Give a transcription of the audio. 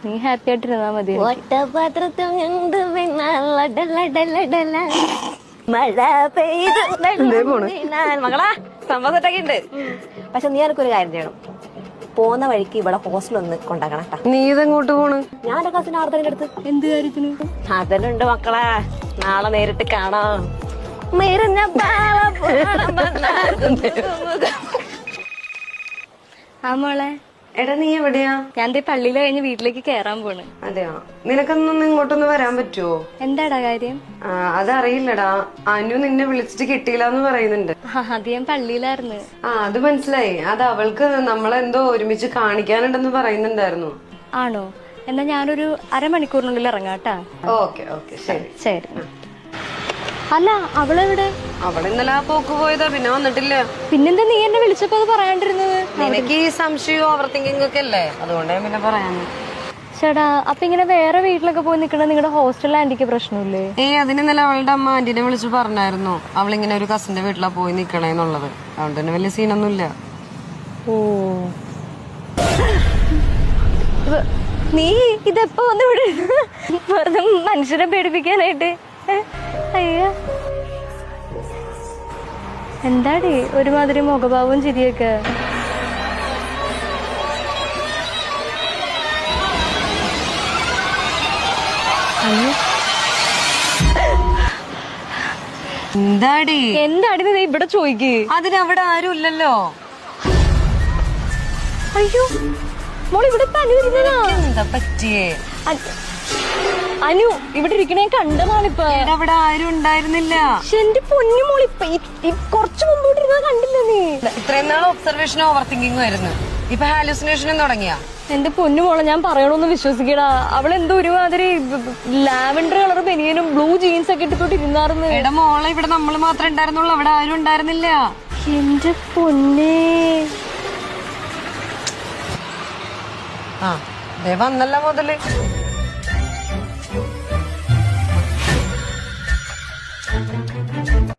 നീ ഹാപ്പി ആയിട്ടിരുന്നാ മതി. മഴ പെയ്ത് മകളാ സംഭവം സെറ്റൊക്കെ ഉണ്ട്. പക്ഷെ നീ എനിക്കൊരു കാര്യം ചെയ്യണം. പോന്ന വഴിക്ക് ഇവിടെ ഹോസ്റ്റലൊന്ന് കൊണ്ടാക്കണം കേട്ടാ. നീ ഇതെങ്ങോട്ട് പോണ്? ഞാൻ എന്റെ കസിൻ ആർത്തലിന്റെ അടുത്ത്. എന്ത് കാര്യത്തിന്? അതിലുണ്ട് മക്കളെ, നാളെ നേരിട്ട് കാണാം. ആ മോളെ, എടാ നീ എവിടെയാ? ഞാൻ ദേ പള്ളിയിൽ കഴിഞ്ഞ് വീട്ടിലേക്ക് കേറാൻ പോണ്. അതെയോ? നിനക്കൊന്നും ഇങ്ങോട്ടൊന്ന് വരാൻ പറ്റുമോ? എന്താടാ കാര്യം? അതറിയില്ലടാ, അനു നിന്നെ വിളിച്ചിട്ട് കിട്ടിയില്ല എന്ന് പറയുന്നുണ്ട്. അത് ഞാൻ പള്ളിയിലായിരുന്നു. അത് മനസ്സിലായി. അത് അവൾക്ക് നമ്മളെന്തോ ഒരുമിച്ച് കാണിക്കാനുണ്ടെന്ന് പറയുന്നുണ്ടായിരുന്നു. ആണോ? എന്നാ ഞാനൊരു അരമണിക്കൂറിനുള്ളിൽ ഇറങ്ങാട്ടാ. ഓക്കെ ഓക്കെ, ശരി ശരി. അല്ല, അവളെവിടെ? അവള് ഇന്നലെ ആ പോക്ക് പോയതാ, പിന്നെ വന്നിട്ടില്ല. പിന്നെന്താ നീ എന്നെ വിളിച്ചപ്പോ അത് പറയാണ്ടിരുന്നത്? നിനക്ക് ഈ സംശയവും ഓവർ തിങ്കിങ് ഒക്കെ അല്ലേ, അതുകൊണ്ട് ഞാൻ പിന്നെ പറയാന്ന്. ചേട്ടാ, അപ്പൊ ഇങ്ങനെ വേറെ വീട്ടിലൊക്കെ പോയി നിക്കണ നിങ്ങളുടെ ഹോസ്റ്റലിൽ ആന്റിക്ക് പ്രശ്നമില്ലേ? അതിന് ഇന്നലെ അവളുടെ അമ്മ ആന്റിനെ വിളിച്ച് പറഞ്ഞായിരുന്നു അവളിങ്ങനെ ഒരു കസിന്റെ വീട്ടിലാ പോയി നിക്കണേന്നുള്ളത്. അതുകൊണ്ട് തന്നെ വലിയ സീനൊന്നുമില്ല. ഓ, നീ ഇതെപ്പോ വന്ന് ഇവിടെ വെറുതെ മനുഷ്യരെ പേടിപ്പിക്കാനായിട്ട്? അയ്യോ, എന്താടി ഒരുമാതിരി മുഖഭാവവും ചിരിയൊക്കെ? എന്താടി നീ ഇവിടെ ചോദിക്ക്. അതിനവിടെ ആരും ഇല്ലല്ലോ. അയ്യോ മോള് ഇവിടെ ഇപ്പൊ അനു ഇരുന്നതാ. എന്താ പറ്റിയേ? അനു ഇവിടെ ഇരിക്കണേ കണ്ടതാണിപ്പ. അവിടെ ആരും ഉണ്ടായിരുന്നില്ല. എന്റെ പൊന്നു മോളിപ്പ കുറച്ചു മുമ്പോട്ട് ഇരുന്നത് കണ്ടില്ല നീ? ഇത്രയും നാൾ ഒബ്സർവേഷനും ഓവർ തിങ്കിങ്ങും ആയിരുന്നു, ഇപ്പൊ ഹാലുസിനേഷനും തുടങ്ങിയാ? എന്റെ പൊന്നു മോളെ, ഞാൻ പറയണോന്ന് വിശ്വസിക്കടാ. അവളെന്തോ ഒരുമാതിരി ലാവൻഡർ കളർ ബനിയനും ബ്ലൂ ജീൻസ് ഒക്കെ ഇട്ടിട്ട് ഇരുന്നാർന്ന്. എടാ മോളെ, ഇവിടെ നമ്മള് മാത്രമേ ഉണ്ടായിരുന്നുള്ളൂ, അവിടെ ആരും ഉണ്ടായിരുന്നില്ല. എന്റെ പൊന്നേ. ആ ദേ വന്നല്ല മുതല്.